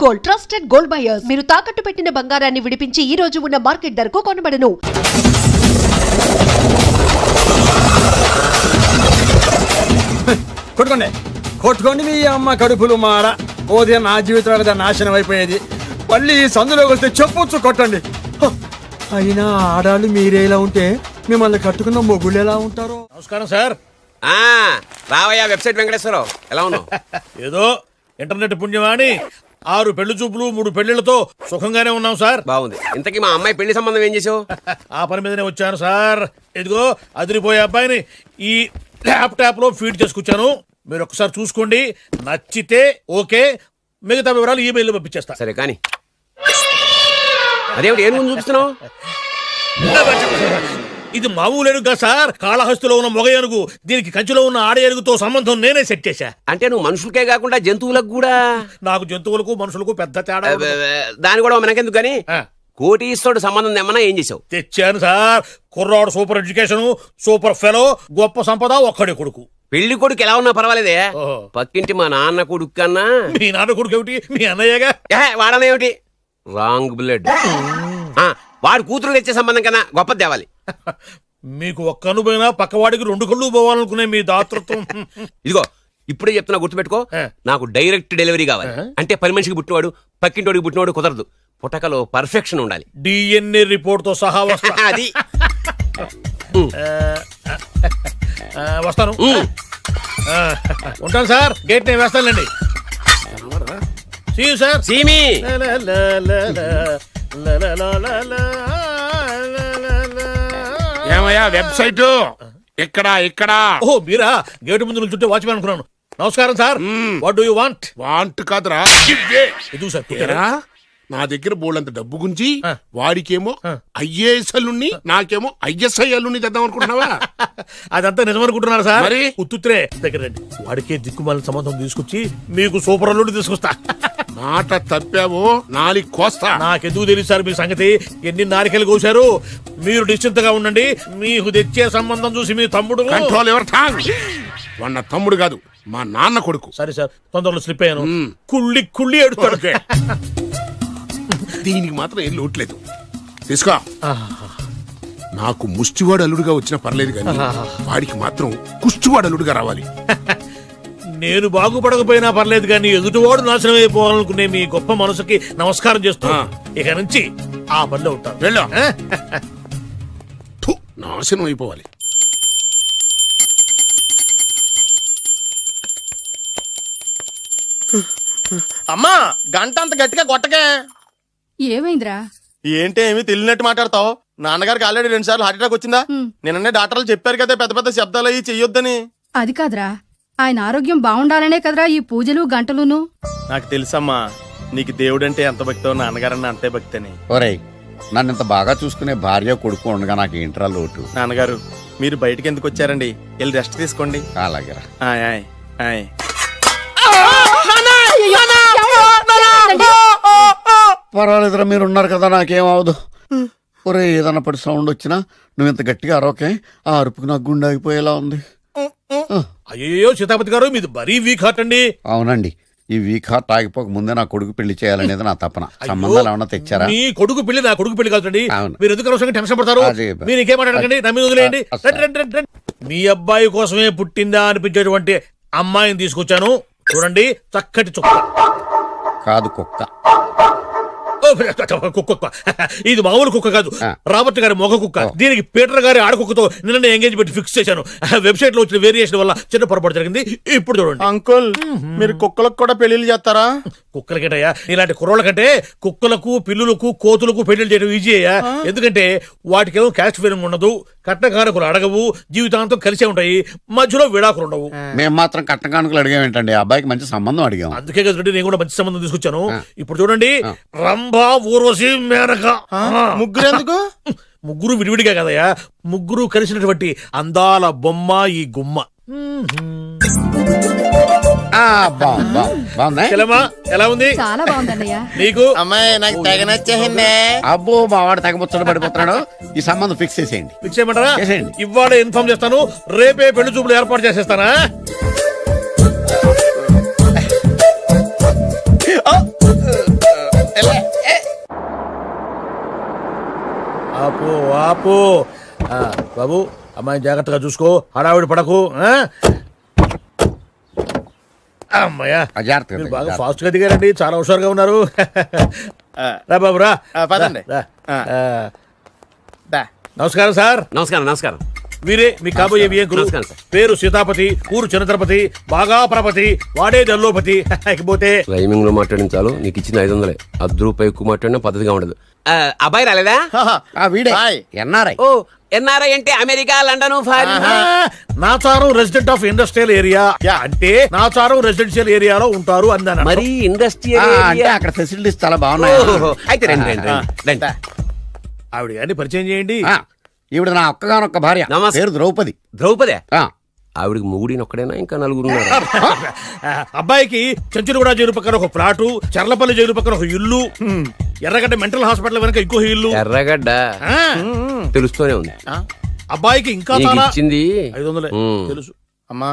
Gold, trusted gold buyers. మీరు తాకట్టు పెట్టిన బంగారాన్ని విడిపించి ఈ రోజు ఉన్న మార్కెట్ ధరకు కొనబడను. కొట్టుకోండి కొట్టుకోండి మీ అమ్మ కడుపులు మాడ. ఓదే నా జీవితం కదా నాశనం అయిపోయేది. మళ్ళీ ఈ సందులోకి వస్తే చెప్పొచ్చు కొట్టండి. అయినా ఆడాళ్ళు మీరేలా ఉంటే మిమ్మల్ని కట్టుకున్న మొగుళ్ళు ఎలా ఉంటారో. నమస్కారం సార్. రావయ్యా వెబ్సైట్ వెంకటేశ్వరరావు, ఎలా ఉన్నావు? ఏదో ఇంటర్నెట్ పుణ్యమాని 6 పెళ్లి చూపులు 3 పెళ్లిళ్లతో సుఖంగానే ఉన్నాం సార్. బాగుంది. ఇంతకీ మా అమ్మాయి పెళ్లి సంబంధం ఏం చేసావు? ఆ పని మీదనే వచ్చాను సార్. ఇదిగో అదిరిపోయే అబ్బాయిని ఈ ల్యాప్టాప్ లో ఫీడ్ చేసుకొచ్చాను. మీరు ఒకసారి చూసుకోండి, నచ్చితే ఓకే, మిగతా వివరాలు ఈమెయిల్ పంపించేస్తా. సరే కానీ అదేమిటి ఏం ముందు చూపిస్తున్నావు? ఇది మామూలు ఏనుగు కాదు సార్, కాళహస్తిలో ఉన్న మొగ ఏనుగు. దీనికి కంచిలో ఉన్న ఆడ ఏనుగుతో సంబంధం నేనే సెట్ చేశా. అంటే నువ్వు మనుషులకే కాకుండా జంతువులకు కూడా? నాకు జంతువులకు మనుషులకు పెద్ద తేడా దాని కూడా మనకెందుకు కానీ కోటీశ్వరుడు సంబంధం ఏమన్నా ఏం చేసావు? తెచ్చాను సార్. కుర్రాడు సూపర్ ఎడ్యుకేషన్, సూపర్ ఫెలో, గొప్ప సంపద, ఒక్కడే కొడుకు. పెళ్లి కొడుకు ఎలా ఉన్నా పర్వాలేదే, పక్కింటి మా నాన్న కొడుకు కన్నా. మీ నాన్న కొడుకు ఏమిటి, మీ అన్నయ్యగా? వాడనేమిటి, రాంగ్ బ్లడ్. వాడు కూతురు తెచ్చే సంబంధం కన్నా గొప్పది తేవాలి. మీకు ఒక్క అనుభవైనా పక్కవాడికి 2 కళ్ళు పోవాలనుకునే మీ దాతృత్వం. ఇదిగో ఇప్పుడే చెప్తున్నా, గుర్తుపెట్టుకో. నాకు డైరెక్ట్ డెలివరీ కావాలి. అంటే పని మనిషికి పుట్టినవాడు పక్కింటోడికి పుట్టినవాడు కుదరదు. పుట్టకలో పర్ఫెక్షన్ ఉండాలి. డిఎన్ఏ రిపోర్ట్ తో సహా వస్తా. అది వస్తాను. ఉంటాను సార్. గేట్ నేను వేస్తానులేండి. సార్ సీమి ఏమయ్యా వెబ్సైట్ ఇక్కడ ఇక్కడ? ఓ మీరా? గేటు ముందు నుంచుంటే వాచ్మెన్ అనుకున్నాను. నమస్కారం sir. What do you want? Want కాదురా, ఇది సార్. నా దగ్గర బోళ్ళంత డబ్బు గుంచి వాడికేమో ఐఏఎస్ అల్లుణ్ణి, నాకేమో ఐఎస్ఐ అల్లుణ్ణి తెద్దాం అనుకుంటున్నావా? అదంతా నిజమనుకుంటున్నారు సార్. మరి ఉత్తుత్రే దగ్గర రండి. వాడికే దిక్కుమాలిన సంబంధం తీసుకొచ్చి మీకు సూపర్ అల్లుడు తీసుకొస్తా. మాట తప్పావో నాలికి కోస్తా. నాకెందుకు తెలియదు సార్ మీ సంగతి. ఎన్ని నారికలు కోశారు. మీరు నిశ్చింతగా ఉండండి. మీకు తెచ్చే సంబంధం చూసి మీ తమ్ముడు కంట్రోల్ ఎవర్ థాంగ్. వాడు నా తమ్ముడు కాదు, మా నాన్న కొడుకు. సరే సార్, తొందరలో స్లిప్ అయ్యాను. కుళ్ళి కుళ్ళి ఏడుస్తాడు. దీనికి మాత్రం ఏం లోట్లేదు. తీసుకో. నాకు ముష్టివాడు అల్లుడుగా వచ్చినా పర్లేదు కానీ వాడికి మాత్రం కుష్టివాడు అల్లుడుగా రావాలి. నేను బాగుపడకపోయినా పర్లేదు కానీ ఎదుటివాడు నాశనం అయిపోవాలనుకునే మీ గొప్ప మనసుకి నమస్కారం చేస్తూ ఇక నుంచి ఆ పనిలో ఉంటాను. వెళ్ళా. నాశనం అయిపోవాలి. అమ్మా గంట అంత గట్టిగా కొట్టకే. ఏమైందిరా? ఏంటి ఏమి తెలియనట్టు మాట్లాడతావు? నాన్నగారికి ఆల్రెడీ 2 సార్లు హార్ట్ అటాక్ వచ్చిందా? నిన్ననే డాక్టర్లు చెప్పారు కదా పెద్ద పెద్ద శబ్దాలు అయ్యి చెయ్యొద్దని. అది కాదురా, ఆయన ఆరోగ్యం బాగుండాలనే కదరా ఈ పూజలు గంటలును. నాకు తెలుసమ్మా, నీకు దేవుడంటే ఎంత భక్తో నాన్నగారన్న అంతే భక్తి అని. ఒరేయ్, నన్ను ఇంత బాగా చూసుకునే భార్య కొడుకు ఉండగా నాకు ఏంట్రా లోటు? నాన్నగారు మీరు బయటికి ఎందుకు వచ్చారండి? వెళ్ళి రెస్ట్ తీసుకోండి. అలాగే. ఆయ్ ఆయ్ ఆయ్. పర్వాలేదురా, మీరు ఉన్నారు కదా, నాకేం అవదు. ఒరే, ఏదన్నా పడి సౌండ్ వచ్చినా నువ్వు ఇంత గట్టిగా అరవకే. ఆ అరుపుకి నాకు గుండె ఆగిపోయేలా ఉంది. అయ్యో సీతాపతి గారు, మీది మరీ వీక్ హార్ట్ అండి. అవునండి, ఈ వీక్ హార్ట్ ఆగిపోక ముందే నా కొడుకు పెళ్లి చేయాలనేది నా తపన. సంబంధాలు ఏమన్నా తెచ్చారా? మీ కొడుకు పెళ్లి నా కొడుకు పెళ్లి కాదండి. అవును. మీరు ఎందుకు అవసరంగా టెన్షన్ పడతారు? మీరు ఇంకేమాటండి, నమ్మి వదిలేయండి. మీ అబ్బాయి కోసమే పుట్టిందా అనిపించేటువంటి అమ్మాయిని తీసుకొచ్చాను. చూడండి, చక్కటి చుక్క. కాదు, కుక్క. కుక్క. ఇది మామూలు కుక్క కాదు, రాబర్ట్ గారి మొగ కుక్క. దీనికి పీటర్ గారి ఆడకుక్కతో నిన్న ఎంగేజ్మెంట్ ఫిక్స్ చేశాను. వెబ్సైట్ లో వచ్చిన వేరియేషన్ వల్ల చిన్న పొరపాటు జరిగింది. ఇప్పుడు చూడండి. అంకుల్, మీరు కుక్కలకు కూడా పెళ్లిళ్ళు చేస్తారా? కుక్కలకేటయ్యా, ఇలాంటి కుర్రోళ్ళ కంటే కుక్కలకు, పిల్లులకు, కోతులకు పెళ్లి చేయడం ఈజీ అయ్యా. ఎందుకంటే వాటికేమో క్యాస్ట్ ఫీలింగ్ ఉండదు, కట్నకానుకలు అడగవు, జీవితాంతం కలిసే ఉంటాయి, మధ్యలో విడాకులు ఉండవు. మేము మాత్రం కట్నకానుకలు అడిగామేంటండి? అబ్బాయికి మంచి సంబంధం అడిగాం. అందుకే కదండి నేను కూడా మంచి సంబంధం తీసుకొచ్చాను. ఇప్పుడు చూడండి, రంభా, ఊర్వశి, మేనక. ముగ్గురు ఎందుకు? ముగ్గురు విడివిడిగా కదయ్యా, ముగ్గురు కలిసినటువంటి అందాల బొమ్మ ఈ గుమ్మ. ఎలా ఉంది? చాలా బాగుందన్నయ్య. నీకు? అమ్మాయి నాకు తెగ నచ్చేసిందే. అబ్బో, మా వాడు తెగముచ్చట పడిపోతున్నాడు. ఈ సంబంధం ఫిక్స్ చేసేయండి. ఫిక్స్ చేయమంటారా? చేసేయండి. ఇవాళ ఇన్ఫార్మ్ చేస్తాను, రేపే పెళ్లి చూపులు ఏర్పాటు చేసేస్తానా? ఆపు ఆపు బాబు అమ్మాయిని జాగ్రత్తగా చూసుకో, హడావిడి పడకు. అమ్మాయ్యా, జాగ్రత్తగా మీరు బాగా ఫాస్ట్ గా దిగారండి, చాలా హుషారుగా ఉన్నారు. రా బాబు రా. పదండి. రా. నమస్కారం సార్. నమస్కారం నమస్కారం. వీరే మీ కాబోయే వియంకులు. నమస్కారం సార్. పేరు సీతాపతి, ఊరు చంద్రపతి, బాగా ప్రపతి, వాడే దల్లోపతి. ఇకపోతే రైమింగ్ లో మాట్లాడించాలు నీకు ఇచ్చిన 500. ₹10 ఎక్కువ మాట్లాడినా పద్ధతిగా ఉండదు. అబ్బాయి రాలేదా? వీడే హాయ్. ఎన్ఆర్ఐ. ఓ ఎన్ఆర్ఐ అంటే America, London, foreign. Nacharam resident of industrial area అంటే నాచారం రెసిడెన్షియల్ ఏరియాలో ఉంటారు అందాను. మరి ఇండస్ట్రియల్ అంటే అక్కడ ఫెసిలిటీస్ చాలా బాగున్నాయి. అయితే రండి రండి రండి. ఆవిడ గారిని పరిచయం చేయండి. ఈవిడ నా ఒక్కగానొక్క భార్య, నమస్తే. పేరు ద్రౌపది. ద్రౌపదే? ఆ, ఆవిడకి మొగుడిని ఒక్కడైనా ఇంకా నలుగురు ఉన్నారు? అబ్బాయికి చెంచులగూడ జైలు పక్కన ఒక ప్లాటు, చర్లపల్లి జైలు పక్కన ఒక ఇల్లు, ఎర్రగడ్డ మెంటల్ హాస్పిటల్ వెనక ఇంకో ఇల్లు. ఎర్రగడ్డ ఆ, తెలుస్తూనే ఉంది. అబ్బాయికి ఇంకా నీకు చాలా ఇచ్చింది 500 ఉమ్. తెలుసు. అమ్మా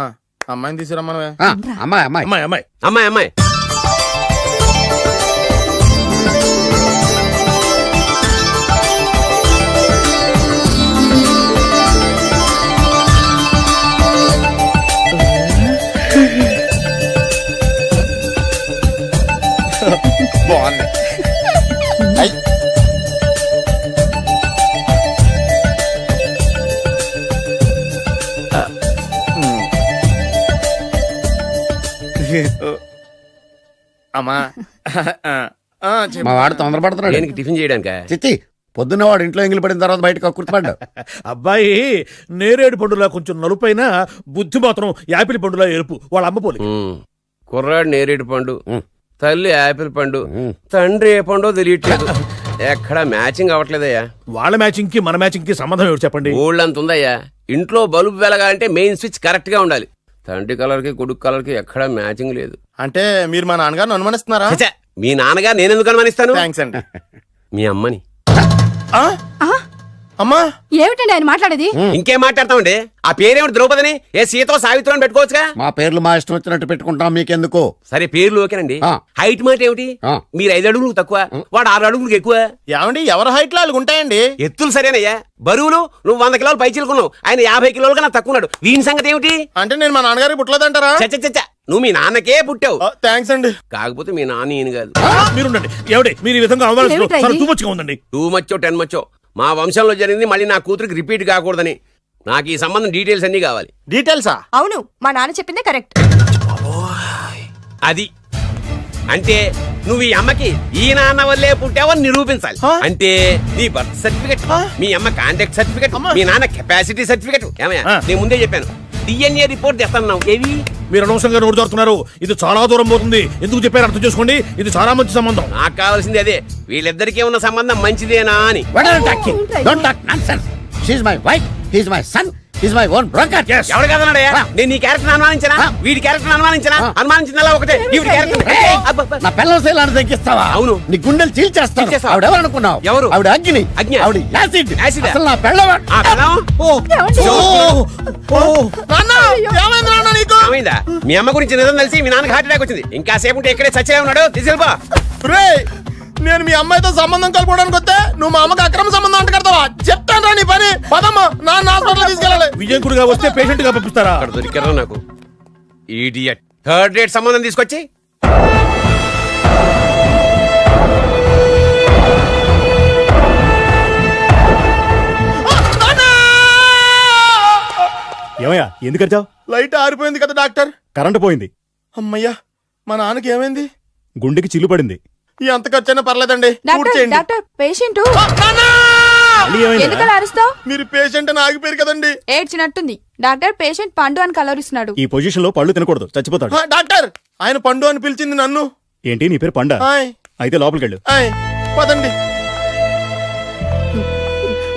అమ్మాయిని తీసుకురమ్మనవే. అమ్మాయి అమ్మాయి అమ్మాయి అమ్మాయి అమ్మాయి అమ్మాయి బాగుంది. అయ్. అమ్మా చెప్పు. మా వాడు తొందరపడుతున్నాడు. దేనికి టిఫిన్ చేయడానికా? చిచ్చి, పొద్దున్న వాడు ఇంట్లో ఎంగిలి పడిన తర్వాత బయటకు కుర్తుపడ్డాడు. అబ్బాయి నేరేడు పండులా కొంచెం నలుపైన, బుద్ధి మాత్రం యాపిల్ పండులా ఎరుపు. వాళ్ళ అమ్మ పోలి. ఉమ్. కుర్రాడు నేరేడు పండు, తల్లి యాపిల్ పండు, తండ్రి ఏ పండో తెలియట్లేదు. ఎక్కడ మ్యాచింగ్ అవ్వట్లేదయ్యా. వాళ్ళ మ్యాచింగ్ కి మన మ్యాచింగ్ కి సంబంధం ఏమిటి చెప్పండి. ఊళ్ళంత ఉందయ్యా. ఇంట్లో బల్బు వెలగాలంటే మెయిన్ స్విచ్ కరెక్ట్ గా ఉండాలి. తండ్రి కలర్ కి కొడుకు కలర్ కి ఎక్కడా మ్యాచింగ్ లేదు. అంటే మీరు మా నాన్నగారిని అనుమానిస్తున్నారా? ఛ, మీ నాన్నగా నేనెందుకు అనుమానిస్తాను? థ్యాంక్స్ అండి. మీ అమ్మని. ఆ? అమ్మా ఏమిటండి ఆయన మాట్లాడేది? ఇంకేం మాట్లాడతామండి? ఆ పేరేమిటి ద్రౌపదిని? ఏ సీతో సావిత్రం పెట్టుకోవచ్చుగా. మా పేర్లు మా ఇష్టం వచ్చినట్టు పెట్టుకుంటాం, మీకెందుకు? సరే పేర్లు ఓకేనండి. ఆ. హైట్ మాట ఏమిటి? ఆ. మీరు 5 అడుగులకు తక్కువ, వాడు 6 అడుగులకు ఎక్కువ. ఏమండి ఎవరి హైట్ లో వాళ్ళకి ఉంటాయండి. ఎత్తులు సరేనయ్యా. బరువులు నువ్వు 100 కిలోలు పై చిలుకున్నావు, ఆయన 50 కిలోలు కన్నా తక్కువ ఉన్నాడు. వీని సంగతి ఏమిటి? అంటే నేను మా నాన్నగారికి పుట్టలేదంటారా? చచ్చ నువ్వు మీ నాన్నకే పుట్టావు. థ్యాంక్స్ అండి. కాకపోతే మీ నాన్న ఈయన కాదు. మీరుండండి. ఎవడి మీరు ఈ విధంగా అవమానిస్తున్నారు. ఏమిటా ఇది? చాలా తూమచ్చిగా ఉందండి. 2 మచ్చో 10 మచ్చో మా వంశంలో జరిగింది మళ్ళీ నా కూతురికి రిపీట్ కాకూడదని నాకు ఈ సంబంధం డీటెయిల్స్ అన్నీ కావాలి. డీటెయిల్సా? అవును మా నాన్న చెప్పిందే కరెక్ట్. అది అంటే నువ్వు ఈ అమ్మకి ఈ నాన్న వల్లే పుట్టావని నిరూపించాలి. అంటే నీ బర్త్ సర్టిఫికెట్, మీ అమ్మ కాంటాక్ట్ సర్టిఫికెట్, మీ నాన్న కెపాసిటీ సర్టిఫికెట్. ఏమయ్యా, నేను ముందే చెప్పాను DNA రిపోర్ట్ తెస్తాను. ఏవి? మీరు అనవసరంగా నోరు జారుతున్నారు. ఇది చాలా దూరం పోతుంది. ఎందుకు చెప్పారు అర్థం చేసుకోండి. ఇది చాలా మంచి సంబంధం. నాకు కావాల్సింది అదే, వీళ్ళిద్దరికీ ఉన్న సంబంధం మంచిదేనా అని. What are you talking? Don't talk nonsense. She's my wife, he's my son, he's my own broker. Yes. ఎవరు కదన్నాడయ్యా? నేను నీ క్యారెక్టర్ అనుమానించనా? వీడి క్యారెక్టర్ అనుమానించనా? అనుమానించిందల్లా ఒకటే. వీడి క్యారెక్టర్ నా పిల్లల శైలాన్ని తగ్గిస్తావా? అవును. నీ గుండెలు చీల్చేస్తాను. చీల్చేస్తావా? ఆవిడ ఎవరు అనుకున్నావు? ఎవరు? ఆవిడ అగ్ని. అగ్ని? ఆవిడ యాసిడ్. యాసిడ్? అసలు నా పిల్లవా? ఆ పిల్లం? ఏమైంది నాన్న నీకు? ఏమైందా? మీ అమ్మ గురించి నిజం తెలిసి మీ నాన్నకి హార్ట్ అటాక్ వచ్చింది. ఇంకా సేపు ఉంటే ఇక్కడే చచ్చే ఉన్నాడు. తీసుకెళ్ళిపో. రేయ్, నేను మీ అమ్మాయితో సంబంధం కలుపుకోవడానికి వస్తే నువ్వు మా అమ్మకి అక్రమ సంబంధం అంట కడతావా? చెప్తాను రా నీ పని. పదమ్మా, నాన్న హాస్పిటల్ తీసుకెళ్ళాలి. విజయకుడిగా వస్తే పేషెంట్ గా పంపిస్తారా? అక్కడ దొరికారా నాకు ఈడియట్. థర్డ్ రేట్ సంబంధం తీసుకొచ్చి ఏమయ్యా ఎందుకు వచ్చావు? లైట్ ఆరిపోయింది కదా డాక్టర్. కరెంటు పోయింది. అమ్మయ్యా, మా నాన్నకి ఏమైంది? గుండెకి చిల్లు పడింది. ఎంత ఖర్చైనా పర్లేదండి. పూర్తి చేయండి. డాక్టర్ పేషెంట్ నాన్న! ఎందుకు అరుస్తావు? మీరు పేషెంట్ అని ఆగిపోయారు కదండి. ఏడ్చినట్టుంది. డాక్టర్ పేషెంట్ పండు అని కలవరిస్తున్నాడు. ఈ పొజిషన్ లో పళ్ళు తినకూడదు, చచ్చిపోతాడు. డాక్టర్, ఆయన పండు అని పిలిచింది నన్ను. ఏంటి నీ పేరు పండా? ఆయ్, అయితే లోపలికి వెళ్ళు. ఆయ్, పదండి.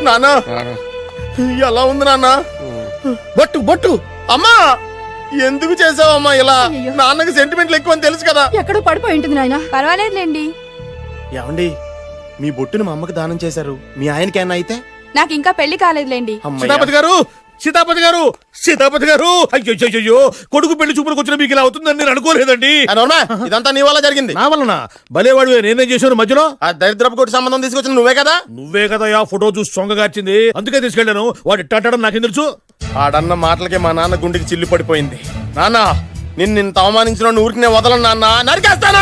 నాన్న ఎలా ఉంది నాన్న? బొట్టు బొట్టు. అమ్మా, ఎందుకు చేసావమ్మా ఇలా? అయ్యో. నాన్నకి సెంటిమెంట్లు ఎక్కువ అని తెలుసు కదా. ఎక్కడో పడిపోయి ఉంటుంది నాయన. పర్వాలేదులేండి. ఏమండి, మీ బొట్టుని మా అమ్మకి దానం చేశారు. మీ ఆయనకి ఏమన్నా అయితే? నాకు ఇంకా పెళ్లి కాలేదులేండి. అమ్మయ్య. సీతాపతి గారు సీతాపతి గారు సీతాపతి గారు అయ్యో కొడుకు పెళ్లి చూపులకు వచ్చిన మీకు ఇలా అవుతుందని నేను అనుకోలేదండి. ఇదంతా నీ వల్ల జరిగింది. నా వలన భలేవాడు నేనేం చేశాను మధ్యలో? ఆ దరిద్రపు కొట్టి సంబంధం తీసుకొచ్చిన నువ్వే కదా. నువ్వే కదా ఆ ఫోటో చూసి సొంగగార్చింది, అందుకే తీసుకెళ్ళాను. వాడు ఇట్టాడడం నాకేం తెలుసు? ఆడన్న మాటలకి మా నాన్న గుండెకి చిల్లు పడిపోయింది. నాన్న నిన్నింత అవమానించిన ఊరికి వదలను నాన్న, నరికేస్తాను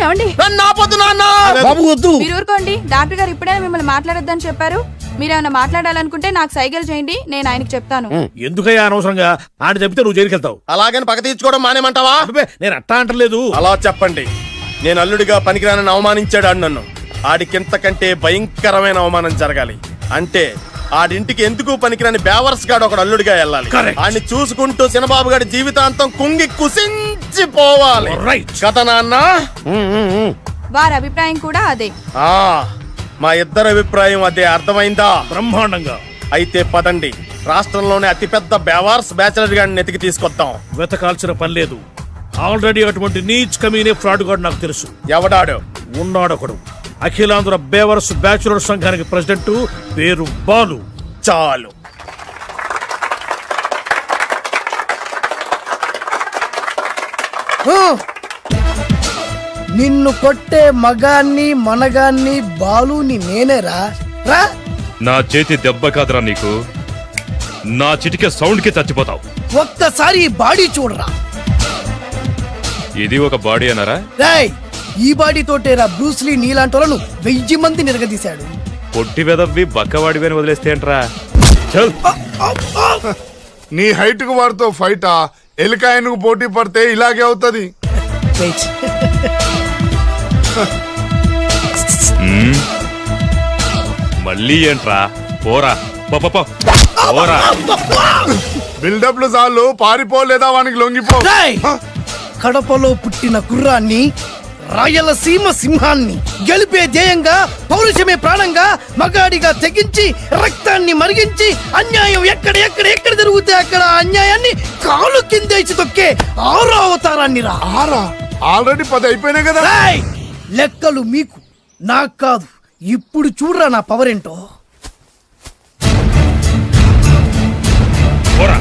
ఏమండి నన్ను ఆపొద్దు నాన్న. బాబు వద్దు. మీరు ఊరుకోండి. డాక్టర్ గారు ఇప్పుడే మిమ్మల్ని మాట్లాడొద్దని చెప్పారు. మీరేమైనా మాట్లాడాలనుకుంటే నాకు సైగలు చేయండి, నేను ఆయనకి చెప్తాను. ఎందుకయ్యా అనవసరంగా ఆయన చెప్తే నువ్వు జైలుకి వెళ్తావు. అలాగని పక్క తీర్చుకోవడం మానేమంటావా? అబ్బే, నేను అట్టా అంటలేదు. అలా చెప్పండి. నేను అల్లుడిగా పనికిరానని అవమానించాడు ఆడు నన్ను. ఆడికింతకంటే భయంకరమైన అవమానం జరగాలి. అంటే ఆడింటికి ఎందుకు పనికిరాని బేవర్స్ గాడు ఒకడు అల్లుడిగా వెళ్ళాలి. Correct. ఆడిని చూసుకుంటూ చిన్నబాబు గారి జీవితాంతం కుంగి కుసించిపోవాలి. Right. కదా నాన్న? వారి అభిప్రాయం కూడా అదే. ఆ, మా ఇద్దరి అభిప్రాయం అదే. అర్థమైందా? బ్రహ్మాండంగా. అయితే పదండి, రాష్ట్రంలోనే అతిపెద్ద బేవార్స్ బ్యాచిలర్ గాడిని ఎతికి తీసుకొద్దాం. వెతకాల్సిన పని లేదు. ఆల్రెడీ అటువంటి నీచ్ కమీనే ఫ్రాడ్ గాడు నాకు తెలుసు. ఎవడాడు? ఉన్నాడొకడు. అఖిలాంధ్ర బేవర్స్ బ్యాచులర్ సంఘానికి ప్రెసిడెంట్, పేరు బాలు. చాలు. నిన్ను కొట్టే మగాన్ని మనగాన్ని బాలుని నేనేరా. రా. నా చేతి దెబ్బ కాదురా నీకు, నా చిటికే సౌండ్ కి చచ్చిపోతావు. ఒక్కసారి ఈ బాడీ చూడరా. ఇది ఒక బాడీ అన్నారా? రాయ్, ఈ బాడీ తోటేరా బ్రూస్లీ నీలాంటి వాళ్ళను 1000 మంది నిరగదీశాడు. పొట్టి వెదవ్వి బక్కవాడివని వదిలేస్తే ఏంట్రా? చల్. నీ హైట్ కు వారితో ఫైటా? ఎలికాయనకు పోటీ పడితే ఇలాగే అవుతది. వెయిట్. మళ్ళీ ఏంట్రా? పోరా పోరా. బిల్డప్లు చాలు, పారిపోలేదా వానికి లొంగిపో. రాయ్, కడపలో పుట్టిన కుర్రాన్ని, రాయలసీమ సింహాన్ని గెలిపే ధ్యేయంగా, పౌరుషమే ప్రాణంగా, మగాడిగా తెగించి రక్తాన్ని మరిగించి అన్యాయం ఎక్కడ ఎక్కడ ఎక్కడ జరుగుతే అక్కడ అన్యాయాన్ని కాలు కిందేసి తొక్కే 6వ అవతారాన్ని రా. ఆల్రెడీ 10 అయిపోయినాయి కదా. రాయ్, లెక్కలు మీకు నాకు కాదు. ఇప్పుడు చూడరా నా పవర్ ఏంటో. పోరా.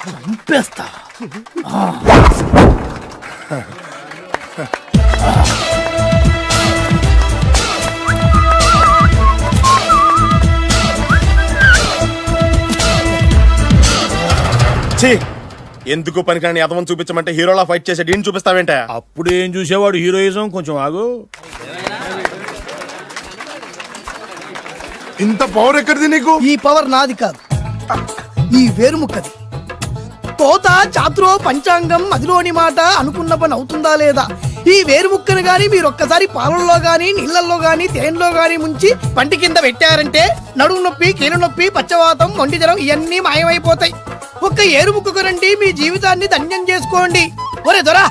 చంపేస్తా. ఎందుకు పనికిరాని అదవం చూపించమంటే హీరోలా ఫైట్ చేసే డీన్ చూపిస్తావేంట? అప్పుడేం చూసేవాడు హీరోయిజం. కొంచెం ఆగు. ఇంత పవర్ ఎక్కడిది నీకు? ఈ పవర్ నాది కాదు, ఈ వేరుముక్కది. తోత చాతురో పంచాంగం అదిలోని మాట అనుకున్న పని అవుతుందా లేదా? ఈ వేరుముక్కను గాని మీరు ఒక్కసారి పాలల్లో గాని నీళ్లలో గాని తేనెలో గాని ముంచి పంటి కింద పెట్టారంటే నడుము నొప్పి, కీలు నొప్పి, పచ్చవాతం, మొండి జ్వరం ఇవన్నీ మాయమైపోతాయి. ఒక్క ఏరుముక్కకు రండి, మీ జీవితాన్ని ధన్యం చేసుకోండి. ఒరే దొరా,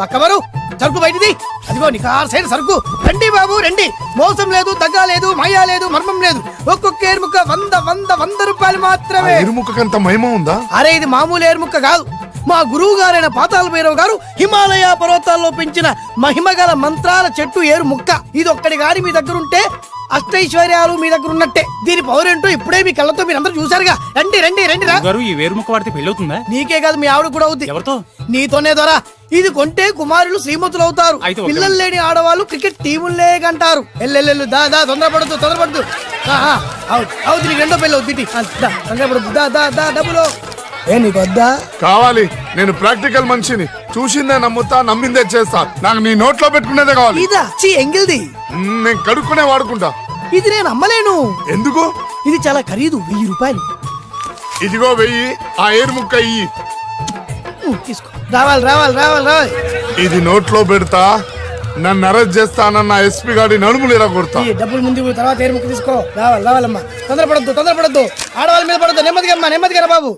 పక్కవరు సరుకు బయటిది. అదిగో నికార్సైన సరుకు. రండి బాబు రండి. మోసం లేదు, దగ్గ లేదు, మాయా లేదు, మర్మం లేదు. ఒక్కొక్క ఏరుముక్క 100 రూపాయలు మాత్రమే. ఎరుముకంత మహిమ ఉందా? అరే, ఇది మామూలు ఏరుముక్క కాదు. మా గురువు గారైన పాతాళ భైరవ్ గారు హిమాలయ పర్వతాల్లో పెంచిన మహిమగల మంత్రాల చెట్టు ఏరు ముక్క. ఇది ఒక్కడి గాని మీ దగ్గర ఉంటే అష్టైశ్వర్యాలు మీ దగ్గర ఉన్నట్టే. దీని పవర్ ఏంటో ఇప్పుడే మీ కళ్ళతో మీరందరూ చూసారుగా. రండి రండి రండి రా. ఈ వేరుముక్క వాడితే పెళ్లి అవుతుందా? నీకే కాదు, మీ ఆవిడ కూడా అవుద్ది. ఎవరితో? నీతోనే ద్వారా. ఇది కొంటే కుమారులు శ్రీమంతులు అవుతారు. అయితే ఓకే. పిల్లలు లేని ఆడవాళ్ళు క్రికెట్ టీములే కంటారు. ఎల్లెల్లెల్లు దా దా, తొందరపడద్దు. అవుతుంది, నీకు రెండో పెళ్ళి అవుతుంది. తొందరపడద్దు, దా దా దా, డబ్బులు ఏ నీకు వద్దా? కావాలి. నేను ప్రాక్టికల్ మనిషిని. చూసిందే నమ్ముతా, నమ్మిందే చేస్తా. నాకు నీ నోట్లో పెట్టుకునేదే కావాలి. ఇదా ఎంగిల్ది. నేను కడుక్కునే వాడుకుంటా. ఇది నేను అమ్మలేను. ఎందుకు? ఇది చాలా ఖరీదు, 1000 రూపాయలు. ఇదిగో 1000. ఆ ఏరు ముక్క ఇయ్యి. తీసుకో. రావాలి. ఇది నోట్లో పెడతా. నన్ను అరెస్ట్ చేస్తానన్న ఎస్పీ గారి నడుములు ఎరగొడతా. ఈ డబ్బులు ముందు తర్వాత ఏరు ముక్క తీసుకో. రావాలమ్మా. తొందరపడద్దు. ఆడవాళ్ళ మీద పడద్దు. నెమ్మదిగా రా బాబు.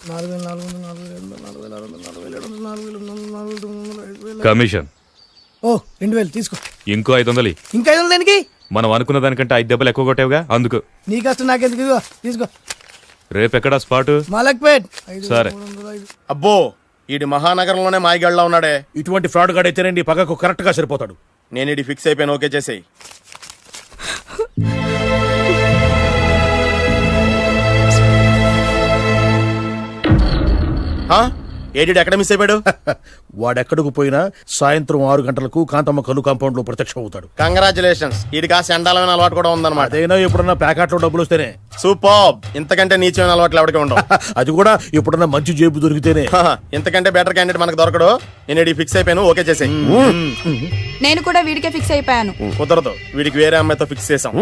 4,000 కమిషన్ ఓ 2,000 తీసుకో. ఇంకో 500. ఇంకా 500 దేనికి? మనం అనుకున్న దానికంటే 5 దెబ్బలు ఎక్కువ కొట్టావుగా, అందుకు. నీ కష్టం నాకెందుకు? ఇదిగో తీసుకో. రేపెక్కడా స్పాటు? మలక్పేట్. సరే. అబ్బో, ఈడి మహానగరంలోనే మాయగాళ్ళ ఉన్నాడే. ఇటువంటి ఫ్రాడ్ గాడు అయితేనండి పగకు కరెక్ట్ గా సరిపోతాడు. నేను ఇది ఫిక్స్ అయిపోయాను. ఓకే చేసేయి. ఏడి ఎక్కడ మిస్ అయిపోయాడు? వాడెక్కడికి పోయినా సాయంత్రం 6 గంటలకు కాంతమ్మ కలు కాంపౌండ్ లో ప్రత్యక్షం అవుతాడు. కంగ్రాచులేషన్స్. ఈడికి ఆ సెండాలమైన అలవాటు కూడా ఉందన్నమాట. అదైనా ఎప్పుడన్నా ప్యాకెట్ లో డబ్బులు వస్తేనే. సూపర్. ఇంతకంటే నీచమైన అలవాట్లు ఎవరికి ఉండవు. అది కూడా ఎప్పుడన్నా మంచి జేబు దొరికితేనే. ఇంతకంటే బెటర్ క్యాండిడేట్ మనకు దొరకడు. నేను ఇది ఫిక్స్ అయిపోయాను. ఓకే చేసేయి. నేను కూడా వీడికే ఫిక్స్ అయిపోయాను. కుదరదు, వీడికి వేరే అమ్మాయితో ఫిక్స్ చేసాం.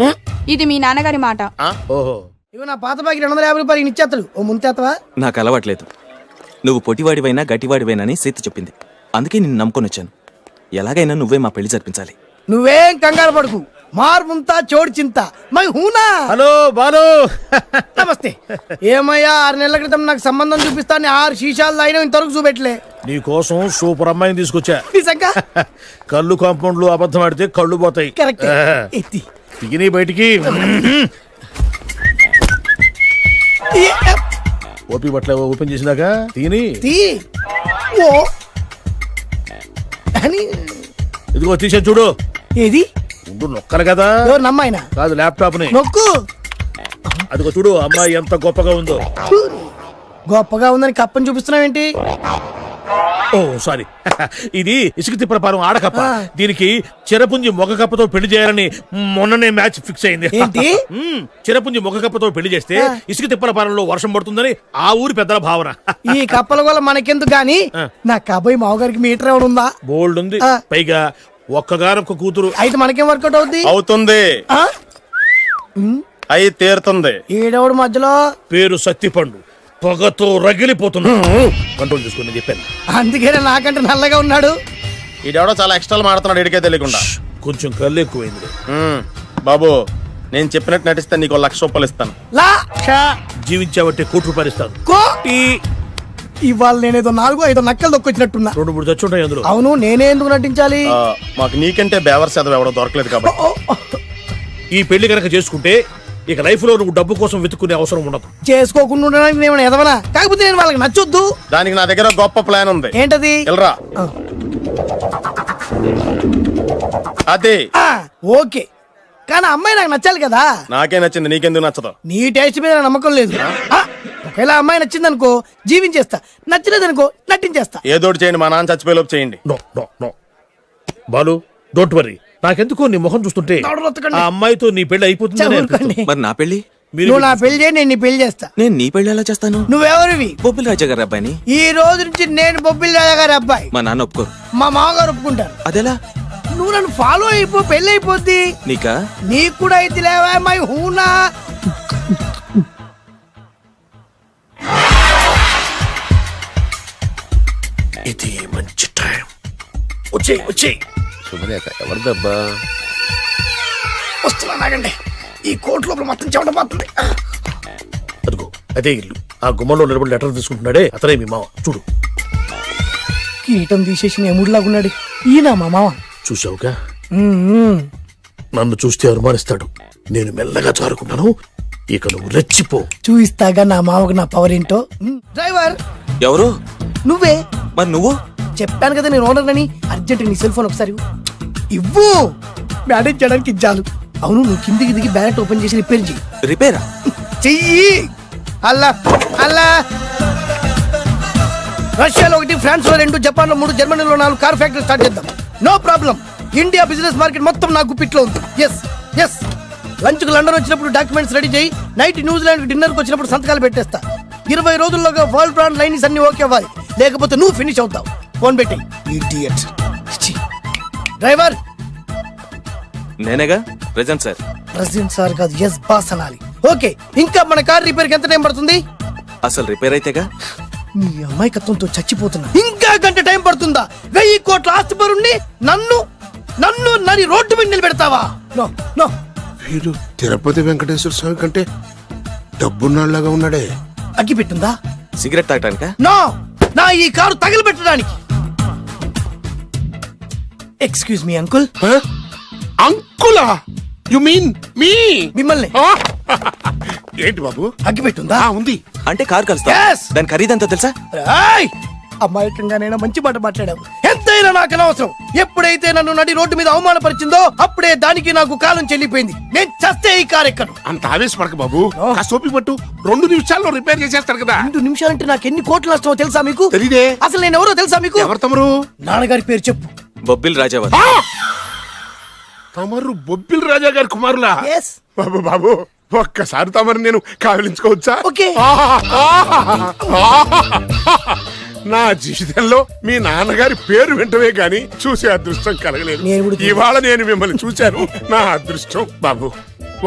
ఇది మీ నాన్నగారి మాట. ఓహో, ఇవి నా పాత బాకి 250 రూపాయలు ఇచ్చేస్తాడు. ఓ ముంతేత్తవా? నాకు అలవాట్లేదు. నువ్వు పొటివాడివైనా గట్టివాడివైనా అని సీత చెప్పింది. అందుకే నిన్ను నమ్ముకొని వచ్చాను. ఎలాగైనా నువ్వే మా పెళ్లి జరిపించాలి. నువ్వేం కంగారు పడుకు. మార్ ముంతా చోడు చింత మై హూనా. హలో బాలు. నమస్తే. ఏమయ్యా, 6 నెలల క్రితం నాకు సంబంధం చూపిస్తాను 6 శీషాలు తాగినా ఇంతవరకు చూపెట్టలే. నీ కోసం సూపర్ అమ్మాయిని తీసుకొచ్చా. నిజంగా? కళ్ళు కాంపౌండ్ లో అబద్ధం ఆడితే కళ్ళు పోతాయి. కరెక్ట్. ఎత్తి దిగిని బయటికి. ఓపి బట్ల ఓపెన్ చేసినాక తిని తీ. ఓ అని ఇదిగో తీసే చూడు. ఏది? ఉండు, నొక్కలు కదా. ఎవరు నమ్మాయినా? కాదు, ల్యాప్టాప్ ని నొక్కు. అదిగో చూడు, అమ్మాయి ఎంత గొప్పగా ఉందో. గొప్పగా ఉందని కప్పని చూపిస్తున్నావేంటి? ఓ సారీ, ఇది ఇసుక తిప్పలపాలెం ఆడకప్ప. దీనికి చిరపుంజి మొగ కప్పతో పెళ్లి చేయాలని మొన్ననే మ్యాచ్ ఫిక్స్ అయింది. ఏంటి? చిరపుంజి మొగ కప్పతో పెళ్లి చేస్తే ఇసుక తిప్పలపాలెంలో వర్షం పడుతుందని ఆ ఊరి పెద్దల భావన. ఈ కప్పల వల్ల మనకెందుకు గాని, నా కాబోయే మావగారికి మీటర్ ఎవడు ఉందా? బోల్డ్ ఉంది. పైగా ఒక్కగానొక్క కూతురు. అయితే మనకేం వర్కౌట్ అవుద్ది? అవుతుంది. అయి తీరుతుంది. ఈడెవడు మధ్యలో? పేరు సత్తిపండు. పొగతో రగిలిపోతున్నా. కంట్రోల్ చేసుకుని చెప్పాను. అందుకే నాకంటే నల్లగా ఉన్నాడు. ఈడెవడో చాలా ఎక్స్ట్రా మాడుతున్నాడు. ఇడికే తెలియకుండా. కొంచెం కళ్ళు ఎక్కువైంది. బాబు, నేను చెప్పినట్టు నటిస్తే నీకు 1,00,000 రూపాయలు ఇస్తాను. జీవించావంటే ₹1,00,000 ఇస్తాను. ఇవాళ నేనేదో 4-5 నక్కలు దొక్కొచ్చినట్టున్నా. 2-3 చచ్చుంటాయి అందులో. అవును, నేనే ఎందుకు నటించాలి? మాకు నీకంటే బేవర్ చదువు ఎవడో దొరకలేదు కాబట్టి. ఈ పెళ్లి కనుక చేసుకుంటే ఇక లైఫ్ లో నువ్వు డబ్బు కోసం వెతుక్కునే అవసరం ఉండదు. చేసుకోకుండా ఉండడానికి నేను ఎదవనా? కాకపోతే నేను వాళ్ళకి నచ్చొద్దు. దానికి నా దగ్గర గొప్ప ప్లాన్ ఉంది. ఏంటది? వెళ్ళరా. అదే. ఓకే, కానీ అమ్మాయి నాకు నచ్చాలి కదా. నాకే నచ్చింది, నీకెందుకు నచ్చదు? నీ టేస్ట్ మీద నాకు నమ్మకం లేదు. ఒకవేళ అమ్మాయి నచ్చింది అనుకో, జీవించేస్తా. నచ్చలేదనుకో, నటించేస్తా. ఏదోటి చేయండి, మా నాన్న చచ్చిపోయేలోపు చేయండి. No no no Balu, don't worry. నాకెందుకో నీ ముఖం చూస్తుంటే ఆ అమ్మాయితో నీ పెళ్లి అయిపోతుంది. మరి నా పెళ్లి? నువ్వు నా పెళ్లి చేయి, నేను నీ పెళ్లి చేస్తా. నేను నీ పెళ్లి ఎలా చేస్తాను? నువ్వెవరివి? బొబ్బిలి రాజా గారి అబ్బాయిని. ఈ రోజు నుంచి నేను బొబ్బిలి రాజా గారి అబ్బాయి. మా నాన్న ఒప్పుకోరు. మా మామగారు ఒప్పుకుంటారు. అదెలా? నువ్వు నన్ను ఫాలో అయిపో, పెళ్లి అయిపోద్ది. నీకా? నీకు కూడా అయితే లేవా మై హూనా. ఇది మంచి టైం. వచ్చేయ్. శుభలేఖ ఎవరిదబ్బా? వస్తున్నా, నాగండి. ఈ కోర్టు లోపల మొత్తం చెమట పోతుంది. అదిగో అదే ఇల్లు. ఆ గుమ్మంలో నిలబడి లెటర్ తీసుకుంటున్నాడే అతనే మీ మామ. చూడు, కీటం తీసేసిన ఎముడిలాగున్నాడు. ఈయన మా మామ. చూసావుగా? నన్ను చూస్తే అనుమానిస్తాడు. నేను మెల్లగా జారుకున్నాను. ఇక నువ్వు రెచ్చిపో. చూయిస్తాగా నా మామకు నా పవర్ ఏంటో. డ్రైవర్ ఎవరు? నువ్వే. మరి నువ్వు? చెప్పాను కదా నేను ఓనర్ అని. అర్జెంట్ నీ సెల్ ఫోన్ ఒకసారి ఇవ్వు. మేనేజ్ చేయడానికి ఇచ్చాను. అవును, నువ్వు కిందికి దిగి బ్యానెట్ ఓపెన్ చేసి రిపేర్ చెయ్యి. రిపేరా? చెయ్యి. అల్లా అల్లా. రష్యాలో 1, ఫ్రాన్స్ లో 2, జపాన్ లో 3, జర్మనీలో 4 కార్ ఫ్యాక్టరీ స్టార్ట్ చేద్దాం. No problem. India business market మొత్తం నా గుప్పిట్లో ఉంది. Yes yes. లంచ్ కు లండన్ వచ్చినప్పుడు డాక్యుమెంట్స్ రెడీ చేయి. నైట్ న్యూజిలాండ్ డిన్నర్ కు వచ్చినప్పుడు సంతకాలు పెట్టేస్తా. 20 రోజుల్లోగా వరల్డ్ బ్రాండ్ లైన్స్ అన్ని ఓకే అవ్వాలి, లేకపోతే నువ్వు ఫినిష్ అవుతావు. ఫోన్ పెట్టి. ఇడియట్. డ్రైవర్. నేనేగా ప్రెజెంట్ సార్. ప్రెసిడెంట్ సార్ కాదు, ఎస్ బాస్ అనాలి. ఓకే, ఇంకా మన కార్ రిపేర్ కి ఎంత టైం పడుతుంది? అసలు రిపేర్ అయితేగా. మీ అమాయకత్వంతో చచ్చిపోతున్నా. ఇంకా గంట టైం పడుతుందా? 1000 కోట్ల ఆస్తి పరుణ్ణి నన్ను నన్ను నన్ను రోడ్డు మీద నిలబెడతావా? No no. వీడు తిరుపతి వెంకటేశ్వర స్వామి కంటే డబ్బున్నాళ్ళగా ఉన్నాడే. అగ్గి పెట్టుందా? సిగరెట్ తాగటానికా? నో, నా ఈ కారు తగిలిపెట్టడానికి. Excuse me uncle. అంకులా? You mean me? మిమ్మల్ని. ఏంటి బాబు? అగ్గి పెట్టుందా? ఉంది. అంటే కార్ కలుస్తా. Yes. దాని ఖరీదంతా తెలుసా? అమాయకంగానైనా మంచి మాట మాట్లాడావు. ఎంతైనా నాకు అనవసరం. ఎప్పుడైతే నన్ను నడి రోడ్డు మీద అవమానపరిచిందో అప్పుడే దానికి నాకు కాలం చెల్లిపోయింది. నేను చస్తే ఈ కారు ఎక్కను. అంత ఆవేశపడక బాబు, కాస్త ఓపిక పట్టు. 2 నిమిషాల్లో రిపేర్ చేసేస్తారు కదా. 2 నిమిషాలంటే నాకు ఎన్ని కోట్ల నష్టమో తెలుసా మీకు? తెలీదే. అసలు నేను ఎవరో తెలుసా మీకు? ఎవరు తమరు? నాన్నగారి పేరు చెప్పు. బొబ్బిల్ రాజావారు. తమరు బొబ్బిల్ రాజా గారి కుమారులా? Yes. బాబు బాబు, ఒక్కసారి తమరు నేను కావలించుకోవచ్చా? ఓకే. నా జీవితంలో మీ నాన్నగారి పేరు వింటమే గాని చూసే అదృష్టం కలగలేదు. ఇవాళ నేను మిమ్మల్ని చూశాను, నా అదృష్టం. బాబు,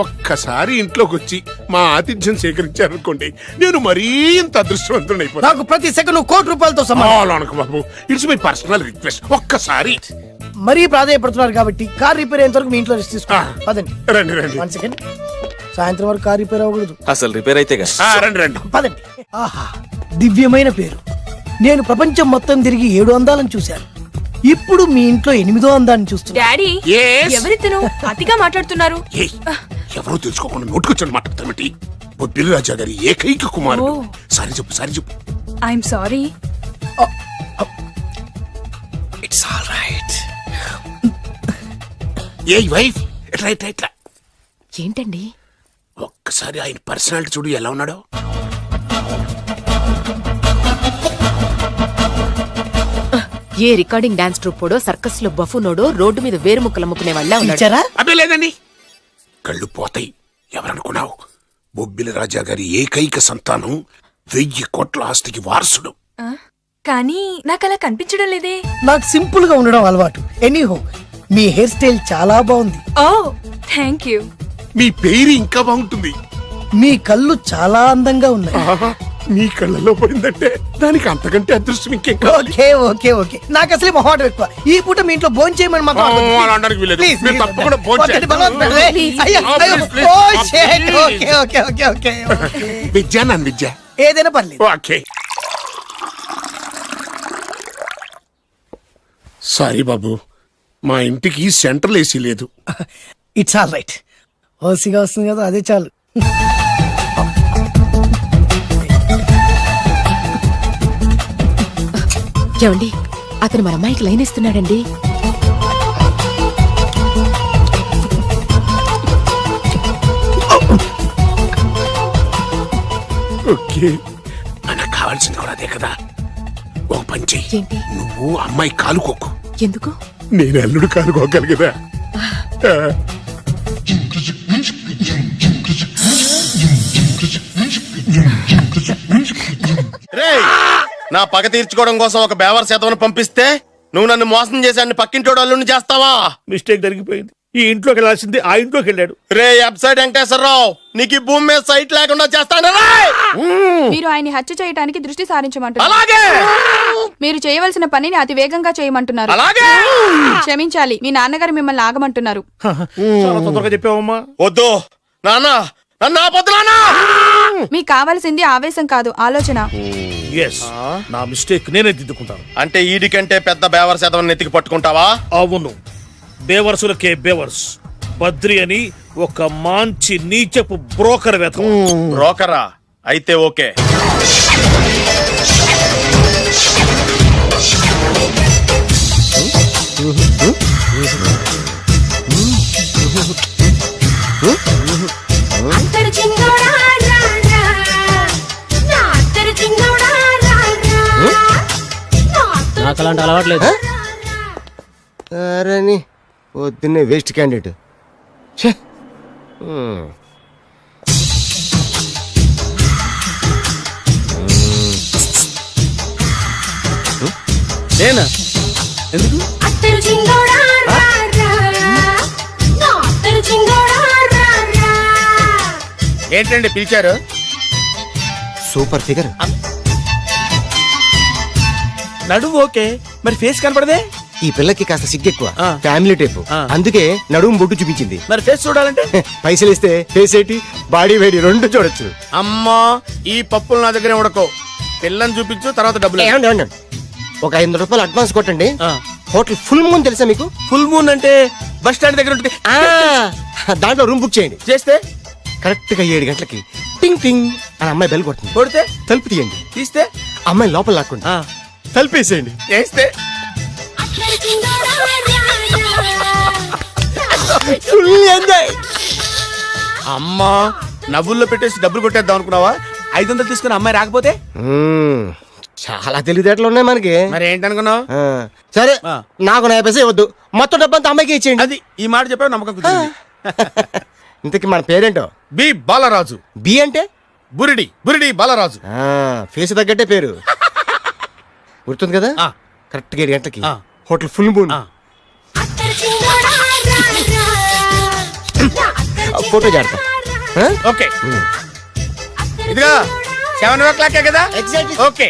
ఒక్కసారి ఇంట్లోకి వచ్చి మా ఆతిథ్యం సేకరించారనుకోండి, నేను మరీ ఇంత అదృష్టవంతుడైపోతాను. నాకు ప్రతి సెకండ్ 1 కోటి రూపాయలతో సమానం. బాబు, ఇట్స్ మై పర్సనల్ రిక్వెస్ట్. ఒక్కసారి. మరీ ప్రాధాయపడుతున్నారు కాబట్టి కార్ రిపేర్ అయ్యేంత వరకు మీ ఇంట్లో రెస్ట్ తీసుకోండి. పదండి. రండి రండి. 1 సెకండ్. సాయంత్రం వరకు కార్ రిపేర్ అవ్వకూడదు. అసలు రిపేర్ అయితేగా. రండి రండి. పదండి. ఆహా, దివ్యమైన పేరు. నేను ప్రపంచం మొత్తం తిరిగి 7 అందాలను చూశాను. ఇప్పుడు మీ ఇంట్లో 8వ అందాన్ని చూస్తున్నా. Daddy, Yes. ఎవరితను అతిగా మాట్లాడుతున్నారు? ఏయ్, ఎవరో తెలుసుకోకుండా నోటుకొచ్చాను మాట్లాడతామేంటి? బొబ్బిలి రాజా గారి ఏకైక కుమారుడు. సారీ చెప్పు, సారీ చెప్పు. I'm sorry. It's all right. A wife, ఎట్లా ఎట్లా ఎట్లా? ఏంటండి? ఒక్కసారి ఆయన పర్సనాలిటీ చూడు ఎలా ఉన్నాడో. ఏ రికార్డింగ్ డాన్స్ ట్రూపోడో, సర్కస్ లో బఫునోడో, రోడ్డు మీద వేరుముక్కలు అమ్ముకునే వాళ్ళ ఇచ్చారా? అబ్బే లేదండి. కళ్ళు పోతాయి. ఎవరనుకున్నావు? బొబ్బిలి రాజా గారి ఏకైక సంతానం, 1000 కోట్ల ఆస్తికి వారసుడు. కానీ నాకు అలా కనిపించడం లేదే. నాకు సింపుల్ గా ఉండడం అలవాటు. ఎనీహో, మీ హెయిర్ స్టైల్ చాలా బాగుంది. ఓ థ్యాంక్ యూ. మీ పేరు ఇంకా బాగుంటుంది. మీ కళ్ళు చాలా అందంగా ఉన్నాయి. మీ కళ్ళలో పడిందంటే దానికి అంతకంటే అదృష్టం ఇంకేం కావాలి? Okay okay okay. నాకు అసలు మొహాటం ఎక్కువ. ఈ పూట మీ ఇంట్లో భోజనం చేయమని మాత్రం అనొద్దు. అలా అనడానికి వీల్లేదు. Please, మీరు please. తప్పకుండా భోజనం వద్దండి, చేయాలి. భగవంతుడు. అయ్యో, Oh, అయ్యో. please, please. Oh, shit. Please. Okay okay okay okay okay. Vidya నన్ను విద్య ఏదైనా పర్లేదు. ఓకే. సారీ బాబు, మా ఇంటికి సెంట్రల్ ఏసీ లేదు. It's all right. ఓసిగా వస్తుంది కదా, అదే చాలు. ఏమండి, అతను మన అమ్మాయికి లైన్ ఇస్తున్నాడండి. ఓకే, మనకు కావాల్సింది కూడా అదే కదా. ఒక పని చెయ్యి. ఏంటి? నువ్వు అమ్మాయి కాలుకోకు, ఎందుకు? నేను అల్లుడు కాలుకోగలి కదా. రేయ్, నా పగ తీర్చుకోవడం కోసం ఒక బేవర్ శాతం పంపిస్తే నువ్వు నన్ను మోసం చేశాన్ని పక్కింటోడు అల్లుడిని చేస్తావా? మిస్టేక్ జరిగిపోయింది. ఈ ఇంట్లోకి వెళ్ళాల్సింది ఆ ఇంట్లోకి వెళ్ళాడు. రే వెబ్సైట్ వెంకటేశ్వరరావు, నీకు ఈ భూమి మీద సైట్ లేకుండా చేస్తాను. మీరు ఆయన్ని హత్య చేయడానికి దృష్టి సారించమంటున్నారు. అలాగే. మీరు చేయవలసిన పనిని అతి వేగంగా చేయమంటున్నారు. అలాగే. క్షమించాలి, మీ నాన్నగారు మిమ్మల్ని ఆగమంటున్నారు. చాలా తొందరగా చెప్పావమ్మా. వద్దు నాన్న, నన్ను ఆపొద్దు నాన్న. మీకు కావాల్సింది ఆవేశం కాదు, ఆలోచన. ఎస్, నా మిస్టేక్ నేనే దిద్దుకుంటాను. అంటే ఈడి కంటే పెద్ద బేవర్ శాతం నెత్తికి పట్టుకుంటావా? అవును, బేవర్సులకే బేవర్స్. బద్రి అని ఒక మంచి నీచపు బ్రోకర్ వెతకం. బ్రోకరా? అయితే ఓకే. నాకు అలాంటి అలవాట్లేదు. అరే పొద్దున్నే వేస్ట్ క్యాండిడేట్. నేనా ఎందుకు ఏంటండి పిలిచారు? Super figure. నడుము ఓకే, మరి ఫేస్ కనపడదే. ఈ పిల్లకి కాస్త సిగ్గెక్కువ, ఫ్యామిలీ టైప్, అందుకే నడుము బొట్టు చూపించింది. మరి ఫేస్ చూడాలంటే పైసలు ఇస్తే ఫేస్ ఏంటి బాడీ వేడి రెండు చూడొచ్చు. అమ్మా ఈ పప్పులు నా దగ్గరే ఉడకో. పిల్లని చూపించు, తర్వాత డబ్బులు. ఒక 500 రూపాయలు అడ్వాన్స్ కొట్టండి. హోటల్ ఫుల్ మూన్ తెలుసా మీకు? ఫుల్ మూన్ అంటే బస్ స్టాండ్ దగ్గర ఉంటుంది. దాంట్లో రూమ్ బుక్ చేయండి. చేస్తే కరెక్ట్ గా 7 గంటలకి టింగ్ టింగ్ అని అమ్మాయి బెల్ కొడుతుంది. కొడితే తలుపు తీయండి. తీస్తే అమ్మాయి లోపల లాక్కండి. తలుపేసేయండి. చేస్తే ఫుల్ ఎంజాయ్. అమ్మా నవ్వుల్లో పెట్టేసి డబ్బులు కొట్టేద్దాం అనుకున్నావా? 500 తీసుకుని అమ్మాయి రాకపోతే? చాలా తెలివితేటలు ఉన్నాయి మనకి. మరి ఏంటనుకున్నావు? సరే నాకు 50 పైసలు ఇవ్వద్దు, మొత్తం డబ్బంతా అమ్మాయికి ఇచ్చేయండి. అది ఈ మాట చెప్పావు, నమ్మకం కుదిరింది. ఇంతకీ మన పేరేంటో? బి బాలరాజు. బి అంటే బురిడి. బురిడి బాలరాజు. ఫేస్ తగ్గట్టే పేరు. గుర్తుంది కదా? కరెక్ట్ గా 7 గంటలకి హోటల్ ఫుల్ మూన్. ఫోటో జాగ్రత్త. ఓకే ఇదిగా 7 o'clock కదా? Okay.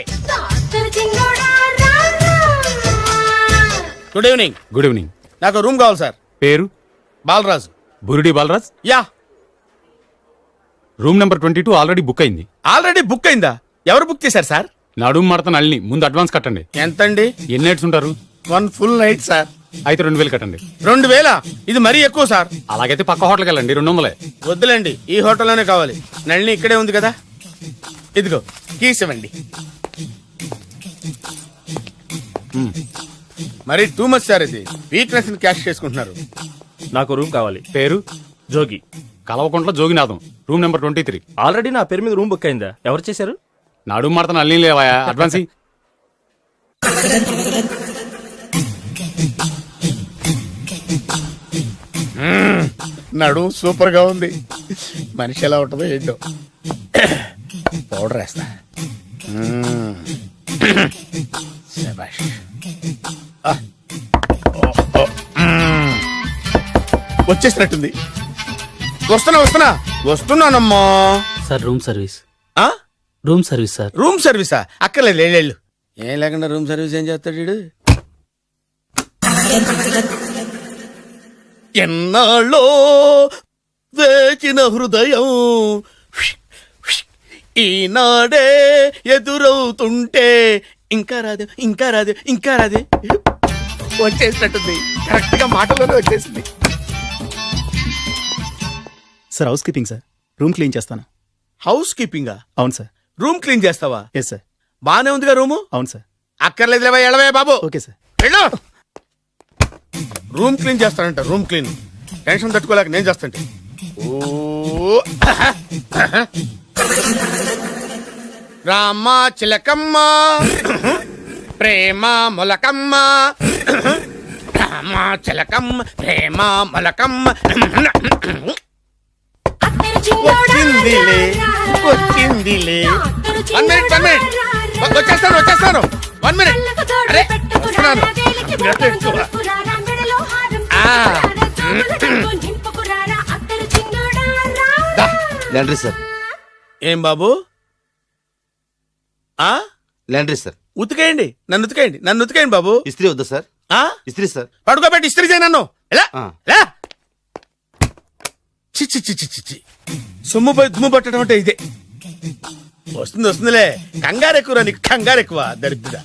Good evening. Good evening. నాకు రూమ్ కావాలి సార్. పేరు? Balaraju. Burudi Balaraj. Yeah. Room number 22 already book అయింది. ఆల్రెడీ బుక్ అయిందా? ఎవరు బుక్ చేశారు సార్? నడుము మడత నల్ని. ముందు అడ్వాన్స్ కట్టండి. ఎంతండి? ఎన్ని నైట్స్ ఉంటారు? 1 full night సార్. అయితే 2000 కట్టండి. 2000? ఇది మరీ ఎక్కువ సార్. అలాగైతే పక్క హోటల్కి వెళ్ళండి, 200. వద్దులేండి, ఈ హోటల్లోనే కావాలి. నళిని ఇక్కడే ఉంది కదా. ఇదిగో కీస్ ఇవ్వండి. మరి టూ మచ్ సార్, ఇది వీక్నెస్ ని క్యాష్ చేసుకుంటున్నారు. నాకు రూమ్ కావాలి. పేరు? Jogi. Kalavakuntla Joginatham. Room number 23. Already నా పేరు మీద రూమ్ బుక్ అయిందా? ఎవరు చేశారు? నడుము మడత నల్ని లేవా? అడ్వాన్స్ ఇయ్యి. నడు సూపర్ గా ఉంది. మనిషి ఎలా ఉంటుందో ఏంటో. పౌడర్ వేస్తా. శభాష్. వచ్చేసినట్టుంది. వస్తున్నానమ్మా. Sir room service. ఆ? Room service sir. రూమ్ సర్వీసా? అక్కర్లేదు, లేళ్ళు. ఏం లేకుండా రూమ్ సర్వీస్ ఏం చేస్తాడు వీడు? ఎన్నాళ్ళో వేచిన హృదయం ఈనాడే ఎదురవుతుంటే ఇంకా రాదే, ఇంకా రాదే, ఇంకా రాదే. వచ్చేసినట్టుంది. కరెక్ట్ గా మాటలోనే వచ్చేసింది. Sir house keeping sir. Room clean చేస్తాను. హౌస్ కీపింగా? అవును సార్. రూమ్ క్లీన్ చేస్తావా? Yes sir. బానే ఉందిగా రూము? అవును సార్. అక్కర్లేదు లేవా, ఎడవే బాబు. Okay sir. వెళ్ళు. రూమ్ క్లీన్ చేస్తానంట. Room clean. టెన్షన్ తట్టుకోలేక నేను చేస్తాంటే. ఓ రామ చిలకమ్మ ప్రేమ మొలకమ్మ, రామ చిలకమ్మ ప్రేమ మొలకమ్మ. వచ్చిందిలే వచ్చిందిలే. 1 minute 1 minute. వచ్చేస్తాను 1 minute. అరే వస్తున్నాను. Laundry sir. ఏం బాబు? Laundry sir. ఉతికేయండి, నన్ను ఉతికేయండి, నన్ను ఉతికేయండి బాబు. ఇస్త్రీ వద్దా సార్? ఇస్త్రీ సార్. పడుకోబెట్టి ఇస్త్రీ చేయి నన్ను. ఎలా చిచ్చి చిచ్చి చిచ్చి. సొమ్ము పోయి దుమ్ము పట్టడం అంటే ఇదే. వస్తుందిలే. కంగారు ఎక్కువ, నీకు కంగారు ఎక్కువ. దరిద్ర.